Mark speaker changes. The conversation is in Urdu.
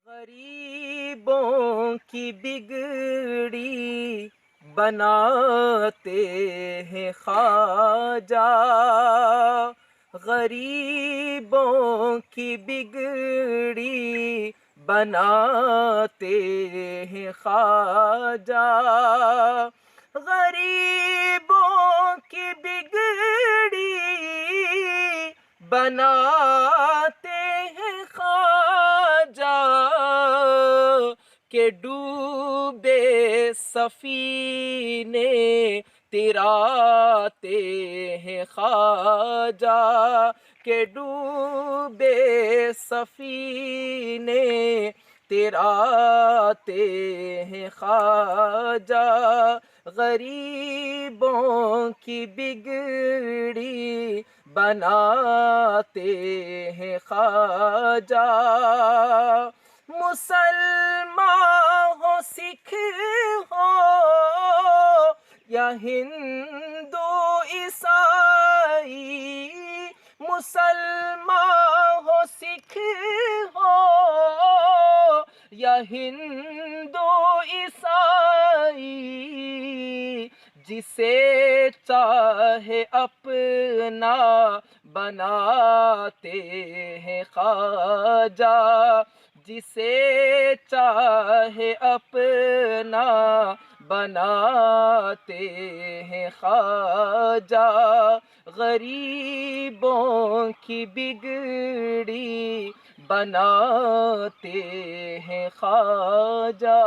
Speaker 1: غریبوں کی بگڑی بناتے ہیں خواجہ، غریبوں کی بگڑی بناتے ہیں خواجہ، غریبوں کی بگڑی بناتے ہیں خواجہ، کہ ڈوبے سفینے تراتے ہیں خواجہ، کہ ڈوبے سفینے تراتے ہیں خواجہ، غریبوں کی بگڑی بناتے ہیں خواجہ، مسلمان ہو سکھ ہو یا ہندو عیسائی، مسلمان ہو سکھ ہو یا ہندو عیسائی، جسے چاہے اپنا بناتے ہیں خواجہ، جسے چاہے اپنا بناتے ہیں خواجہ، غریبوں کی بگڑی بناتے ہیں خواجہ۔